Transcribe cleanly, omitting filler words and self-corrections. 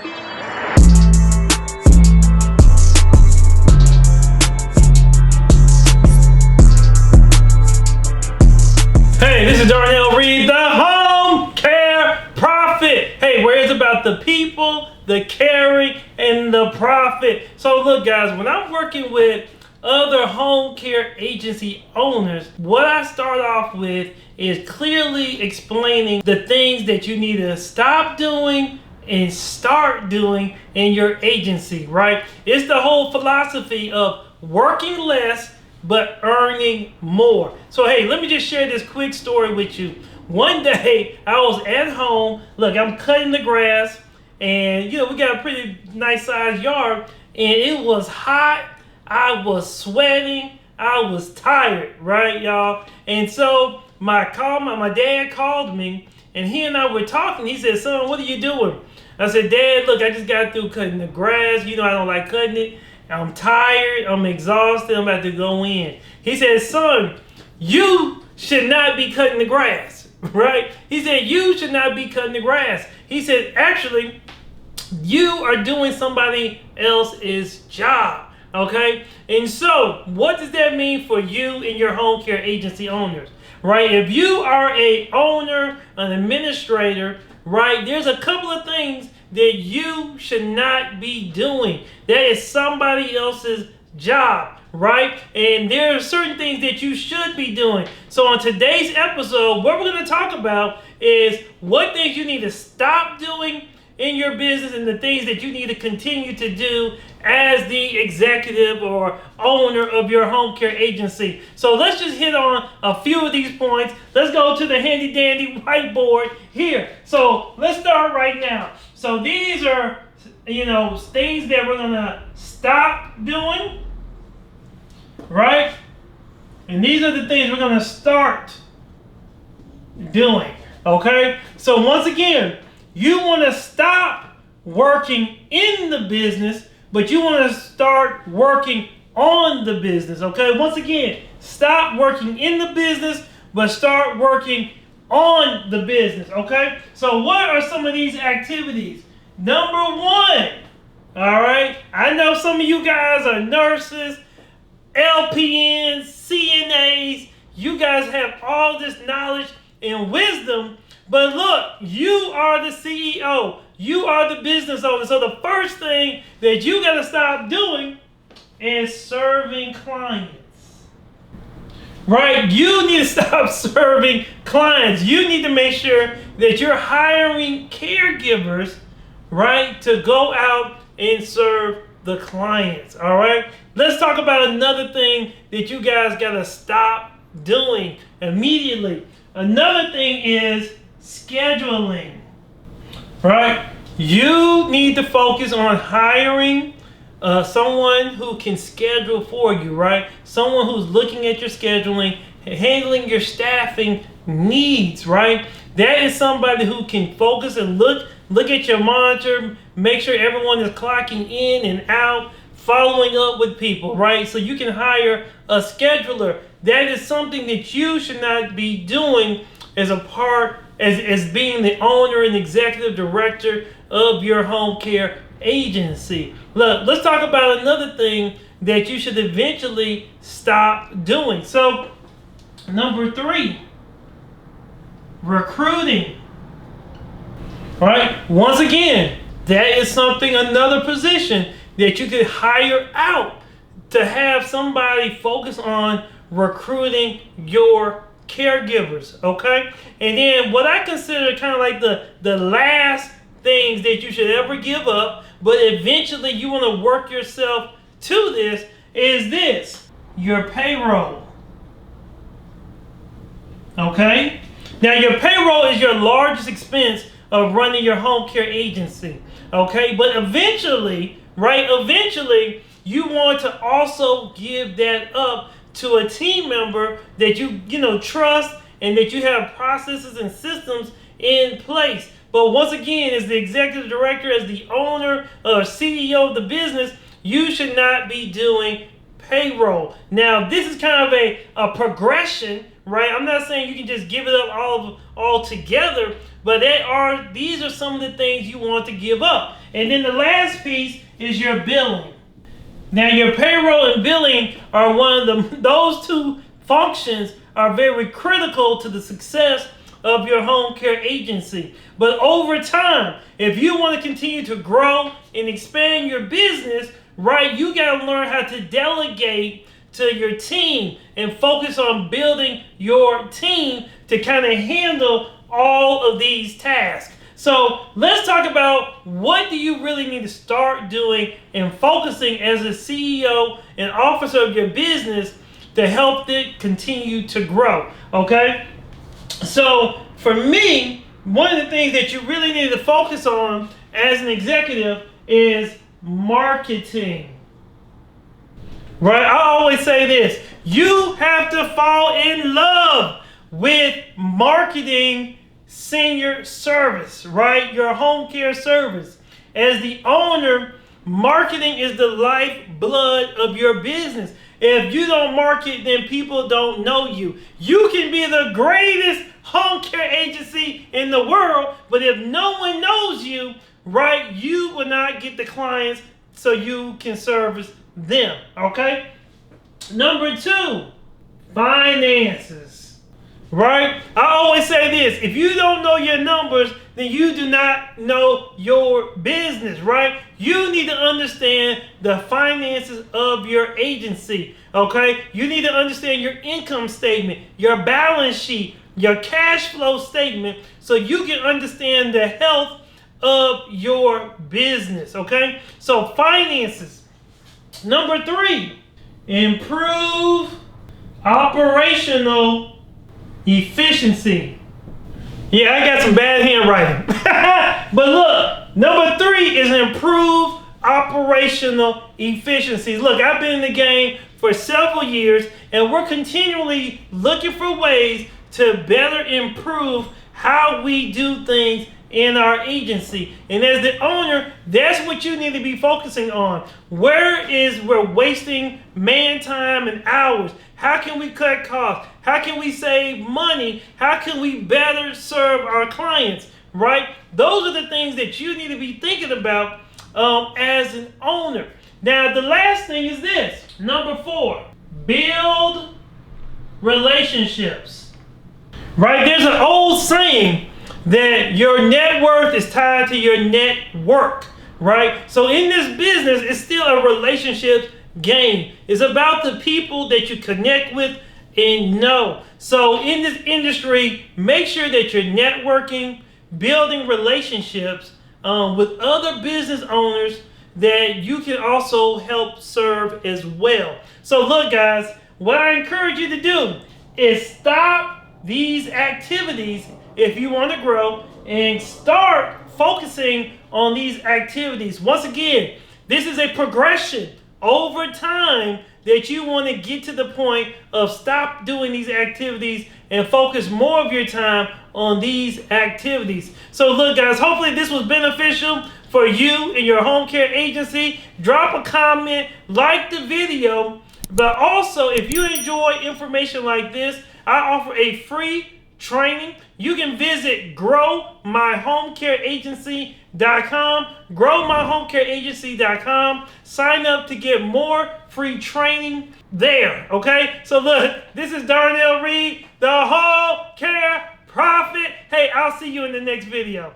Hey, this is Darnell Reed, the Home Care Prophet. Hey, where it's about the people, the caring, and the profit. So look guys, when I'm working with other home care agency owners, what I start off with is clearly explaining the things that you need to stop doing and start doing in your agency, right? It's the whole philosophy of working less but earning more. So hey, let me just share this quick story with you. One day I was at home. Look, I'm cutting the grass, and we got a pretty nice sized yard, and it was hot. I was sweating. I was tired, right, y'all? And so my dad called me, and he and I were talking. He said, "Son, what are you doing?" I said, "Dad, look, I just got through cutting the grass. I don't like cutting it. I'm tired. I'm exhausted. I'm about to go in." He said, "Son, you should not be cutting the grass," right? He said, "You should not be cutting the grass." He said, "Actually, you are doing somebody else's job." Okay, and so what does that mean for you and your home care agency owners, right? If you are a owner, an administrator, right, there's a couple of things that you should not be doing. That is somebody else's job, right? And there are certain things that you should be doing. So on today's episode, what we're going to talk about is what things you need to stop doing in your business and the things that you need to continue to do as the executive or owner of your home care agency. So let's just hit on a few of these points. Let's go to the handy dandy whiteboard here. So let's start right now. So these are, things that we're gonna stop doing, right? And these are the things we're gonna start doing, okay? So once again, you wanna stop working in the business, but you wanna start working on the business, okay? Once again, stop working in the business, but start working on the business, okay? So what are some of these activities? Number one, all right? I know some of you guys are nurses, LPNs, CNAs. You guys have all this knowledge and wisdom, but look, you are the CEO. You are the business owner. So the first thing that you got to stop doing is serving clients. Right? You need to stop serving clients. You need to make sure that you're hiring caregivers, right, to go out and serve the clients. All right? Let's talk about another thing that you guys got to stop doing immediately. Another thing is scheduling. Right? You need to focus on hiring someone who can schedule for you, right? Someone who's looking at your scheduling, handling your staffing needs, right? That is somebody who can focus and look at your monitor, make sure everyone is clocking in and out, following up with people, right? So you can hire a scheduler. That is something that you should not be doing as a part, as being the owner and executive director of your home care agency. Look, let's talk about another thing that you should eventually stop doing. So, number 3, recruiting. Right? Once again, that is another position that you could hire out to have somebody focus on recruiting your caregivers, okay? And then what I consider kind of like the last things that you should ever give up, but eventually you want to work yourself to this, is this: your payroll. Okay? Now your payroll is your largest expense of running your home care agency. Okay? But eventually, you want to also give that up to a team member that you trust and that you have processes and systems in place. But once again, as the executive director, as the owner or CEO of the business, you should not be doing payroll. Now, this is kind of a progression, right? I'm not saying you can just give it up all together, but these are some of the things you want to give up. And then the last piece is your billing. Now, your payroll and billing are those two functions are very critical to the success of your home care agency. But over time, if you want to continue to grow and expand your business, right, you got to learn how to delegate to your team and focus on building your team to kind of handle all of these tasks. So let's talk about what do you really need to start doing and focusing as a CEO and officer of your business to help it continue to grow, okay? So for me, one of the things that you really need to focus on as an executive is marketing. Right? I always say this, you have to fall in love with marketing senior service, right? Your home care service. As the owner, marketing is the lifeblood of your business. If you don't market, then people don't know you. You can be the greatest home care agency in the world, but if no one knows you, right, you will not get the clients so you can service them, okay? Number 2, finances. Right? I always say this, if you don't know your numbers, then you do not know your business, right? You need to understand the finances of your agency, okay? You need to understand your income statement, your balance sheet, your cash flow statement, so you can understand the health of your business, okay? So finances. Number 3, improve operational efficiency. Yeah, I got some bad handwriting. But look, number 3 is improve operational efficiency. Look, I've been in the game for several years, and we're continually looking for ways to better improve how we do things in our agency. And as the owner, that's what you need to be focusing on. Where we're wasting man time and hours? How can we cut costs? How can we save money? How can we better serve our clients, right? Those are the things that you need to be thinking about as an owner. Now, the last thing is this. Number 4, build relationships, right? There's an old saying that your net worth is tied to your net work, right? So in this business, it's still a relationship game. It's about the people that you connect with and know. So in this industry, make sure that you're networking, building relationships with other business owners that you can also help serve as well. So look, guys, what I encourage you to do is stop these activities if you want to grow and start focusing on these activities. Once again, this is a progression over time that you want to get to the point of stop doing these activities and focus more of your time on these activities. So look, guys, hopefully this was beneficial for you and your home care agency. Drop a comment, like the video, but also if you enjoy information like this, I offer a free training. You can visit growmyhomecareagency.com, growmyhomecareagency.com. Sign up to get more free training there, okay? So look, this is Darnell Reed, the Home Care Prophet. Hey, I'll see you in the next video.